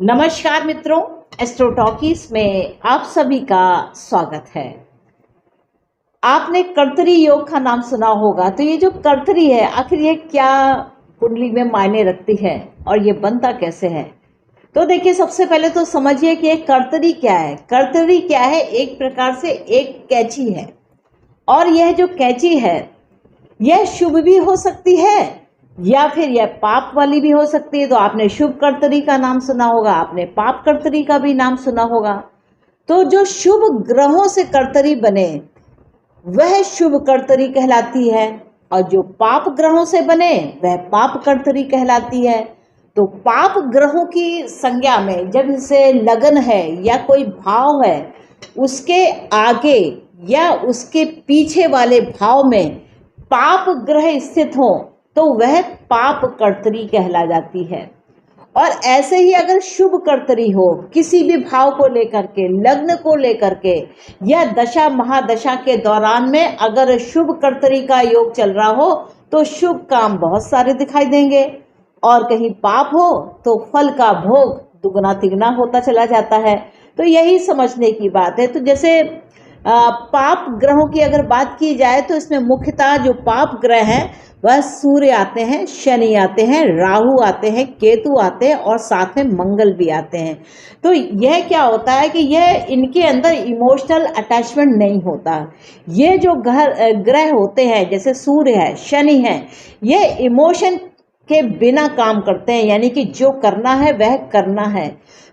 नमस्कार मित्रों, astro talkies में आप सभी का स्वागत है। आपने कर्तरी योग का नाम सुना होगा। तो ये जो कर्तरी है, आखिर ये क्या कुंडली में मायने रखती है और ये बनता कैसे है? तो देखिए, सबसे पहले तो समझिए कि एक कर्तरी क्या है। कर्तरी क्या है? एक प्रकार से एक कैंची है, और यह जो कैंची है यह शुभ भी हो सकती है या फिर यह पाप वाली भी हो सकती है। तो आपने शुभ कर्तरी का नाम सुना होगा, आपने पाप कर्तरी का भी नाम सुना होगा। तो जो शुभ ग्रहों से कर्तरी बने वह शुभ कर्तरी कहलाती है, और जो पाप ग्रहों से बने वह पाप कर्तरी कहलाती है। तो पाप ग्रहों की संज्ञा में जब इसे लगन है या कोई भाव है, उसके आगे या उसके पीछे वाले भाव में पाप ग्रह स्थित हो तो वह पाप कर्तरी कहला जाती है। और ऐसे ही अगर शुभ कर्तरी हो, किसी भी भाव को लेकर के, लग्न को लेकर के, या दशा महादशा के दौरान में अगर शुभ कर्तरी का योग चल रहा हो तो शुभ काम बहुत सारे दिखाई देंगे, और कहीं पाप हो तो फल का भोग दुगना तिगना होता चला जाता है। तो यही समझने की बात है। तो जैसे पाप ग्रहों की अगर बात की जाए तो इसमें मुख्यतः जो पाप ग्रह हैं वह सूर्य आते हैं, शनि आते हैं, राहु आते हैं, केतु आते हैं, और साथ में मंगल भी आते हैं। तो यह क्या होता है कि यह इनके अंदर इमोशनल अटैचमेंट नहीं होता। ये जो ग्रह होते हैं, जैसे सूर्य है, शनि है, ये इमोशन के बिना काम करते हैं, यानी कि जो करना है वह करना है।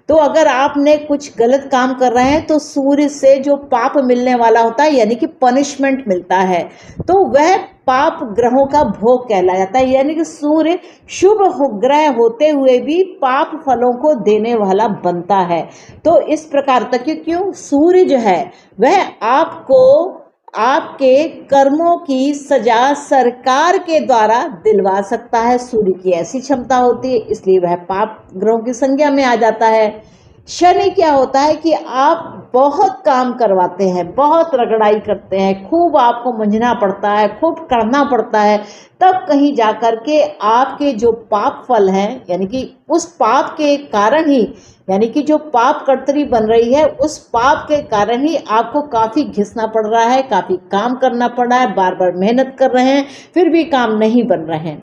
तो अगर आपने कुछ गलत काम कर रहे हैं तो सूर्य से जो पाप मिलने वाला होता है, यानी कि पनिशमेंट मिलता है, तो वह पाप ग्रहों का भोग कहला जाता है। यानी कि सूर्य शुभ ग्रह होते हुए भी पाप फलों को देने वाला बनता है। तो इस प्रकार तक क्यों सूर्य जो है वह आपको आपके कर्मों की सजा सरकार के द्वारा दिलवा सकता है। सूर्य की ऐसी क्षमता होती है, इसलिए वह पाप ग्रहों की संज्ञा में आ जाता है। शनि क्या होता है कि आप बहुत काम करवाते हैं, बहुत रगड़ाई करते हैं, खूब आपको मंझना पड़ता है, खूब करना पड़ता है, तब कहीं जाकर के आपके जो पाप फल हैं, यानी कि उस पाप के कारण ही, यानी कि जो पाप कर्तरी बन रही है उस पाप के कारण ही आपको काफ़ी घिसना पड़ रहा है, काफ़ी काम करना पड़ रहा है, बार बार मेहनत कर रहे हैं, फिर भी काम नहीं बन रहे हैं।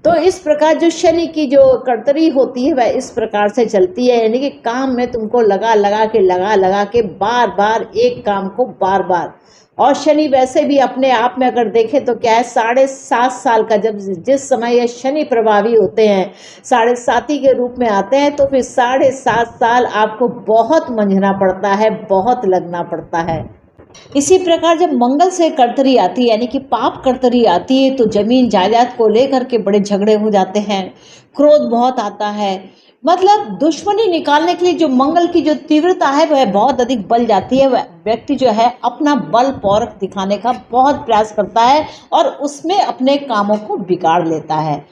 तो इस प्रकार जो शनि की जो कर्तरी होती है वह इस प्रकार से चलती है, यानी कि काम में तुमको लगा लगा के बार बार एक काम को बार बार। और शनि वैसे भी अपने आप में अगर देखें तो क्या है, 7.5 साल का जब जिस समय ये शनि प्रभावी होते हैं, 7.5 के रूप में आते हैं, तो फिर 7.5 साल आपको बहुत मंझना पड़ता है, बहुत लगना पड़ता है। इसी प्रकार जब मंगल से कर्तरी आती है, यानी कि पाप कर्तरी आती है, तो जमीन जायदाद को लेकर के बड़े झगड़े हो जाते हैं, क्रोध बहुत आता है। मतलब दुश्मनी निकालने के लिए जो मंगल की जो तीव्रता है वह बहुत अधिक बढ़ जाती है। वह व्यक्ति जो है अपना बल पौरख दिखाने का बहुत प्रयास करता है और उसमें अपने कामों को बिगाड़ लेता है।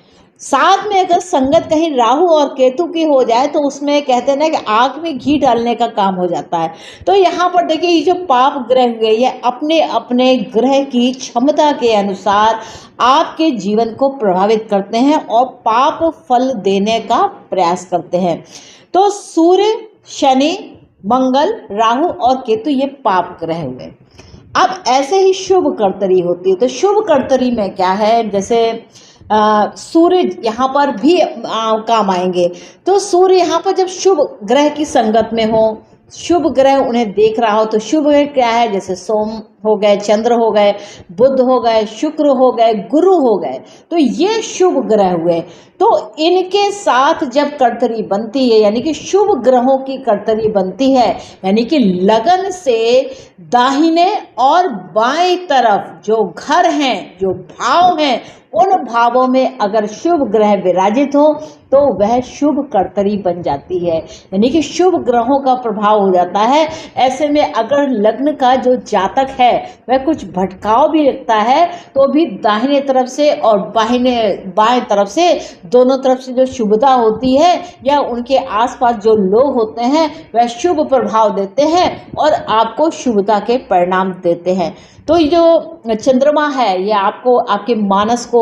साथ में अगर संगत कहीं राहु और केतु की हो जाए तो उसमें कहते हैं ना कि आग में घी डालने का काम हो जाता है। तो यहाँ पर देखिए, ये जो पाप ग्रह हुए ये अपने अपने ग्रह की क्षमता के अनुसार आपके जीवन को प्रभावित करते हैं और पाप फल देने का प्रयास करते हैं। तो सूर्य, शनि, मंगल, राहु और केतु ये पाप ग्रह हुए। अब ऐसे ही शुभ कर्तरी होती है। तो शुभ कर्तरी में क्या है, जैसे सूर्य यहाँ पर भी काम आएंगे। तो सूर्य यहाँ पर जब शुभ ग्रह की संगत में हो, शुभ ग्रह उन्हें देख रहा हो, तो शुभ ग्रह क्या है, जैसे सोम हो गए, चंद्र हो गए, बुध हो गए, शुक्र हो गए, गुरु हो गए, तो ये शुभ ग्रह हुए। तो इनके साथ जब कर्तरी बनती है, यानी कि शुभ ग्रहों की कर्तरी बनती है, यानी कि लगन से दाहिने और बाएं तरफ जो घर हैं, जो भाव हैं, उन भावों में अगर शुभ ग्रह विराजित हो तो वह शुभ कर्तरी बन जाती है, यानी कि शुभ ग्रहों का प्रभाव हो जाता है। ऐसे में अगर लग्न का जो जातक है वह कुछ भटकाव भी रखता है तो भी दाहिने तरफ से और बाएं तरफ से, दोनों तरफ से जो शुभता होती है या उनके आसपास जो लोग होते हैं वह शुभ प्रभाव देते हैं और आपको शुभता के परिणाम देते हैं। तो ये जो चंद्रमा है ये आपको आपके मानस को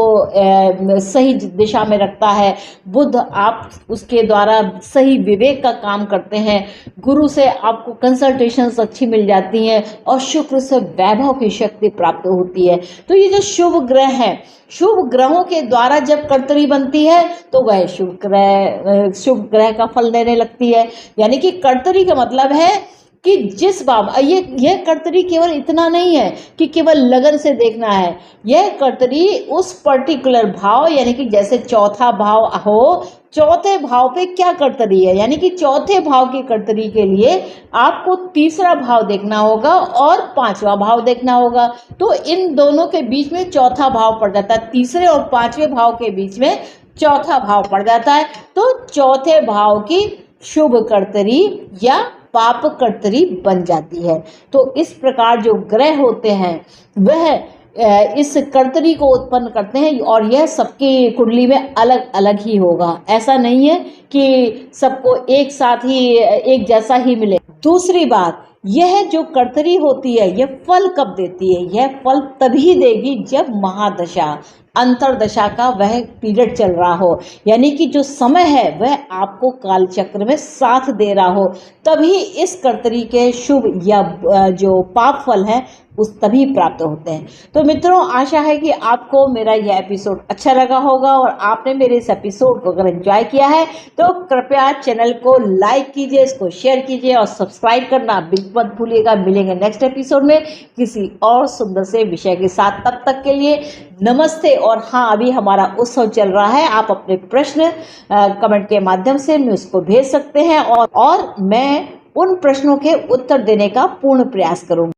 सही दिशा में रखता है। बुध आप उसके द्वारा सही विवेक का काम करते हैं। गुरु से आपको कंसल्टेशंस अच्छी मिल जाती हैं और शुक्र से वैभव की शक्ति प्राप्त होती है। तो ये जो शुभ ग्रह हैं, शुभ ग्रहों के द्वारा जब कर्तरी बनती है तो वह शुभ ग्रह का फल देने लगती है। यानी कि कर्तरी का मतलब है कि जिस भाव, ये कर्तरी केवल इतना नहीं है कि केवल लगन से देखना है। यह कर्तरी उस पर्टिकुलर भाव, यानी कि जैसे चौथा भाव हो, चौथे भाव पे क्या कर्तरी है, यानी कि चौथे भाव की कर्तरी के लिए आपको तीसरा भाव देखना होगा और पांचवा भाव देखना होगा। तो इन दोनों के बीच में चौथा भाव पड़ जाता है, तीसरे और पांचवें भाव के बीच में चौथा भाव पड़ जाता है। तो चौथे भाव की शुभ कर्तरी या पाप कर्तरी बन जाती है। तो इस प्रकार जो ग्रह होते हैं वह इस कर्तरी को उत्पन्न करते हैं और यह सबकी कुंडली में अलग अलग ही होगा। ऐसा नहीं है कि सबको एक साथ ही एक जैसा ही मिले। दूसरी बात, यह जो कर्तरी होती है यह फल कब देती है? यह फल तभी देगी जब महादशा, अंतरदशा का वह पीरियड चल रहा हो, यानी कि जो समय है वह आपको कालचक्र में साथ दे रहा हो, तभी इस कर्तरी के शुभ या जो पाप फल है उस तभी प्राप्त होते हैं। तो मित्रों, आशा है कि आपको मेरा यह एपिसोड अच्छा लगा होगा और आपने मेरे इस एपिसोड को अगर एंजॉय किया है तो कृपया चैनल को लाइक कीजिए, इसको शेयर कीजिए और सब्सक्राइब करना बिल्कुल मत भूलिएगा। मिलेंगे नेक्स्ट एपिसोड में किसी और सुंदर से विषय के साथ। तब तक के लिए नमस्ते। और हाँ, अभी हमारा उत्सव चल रहा है, आप अपने प्रश्न कमेंट के माध्यम से मुझको भेज सकते हैं और मैं उन प्रश्नों के उत्तर देने का पूर्ण प्रयास करूंगी।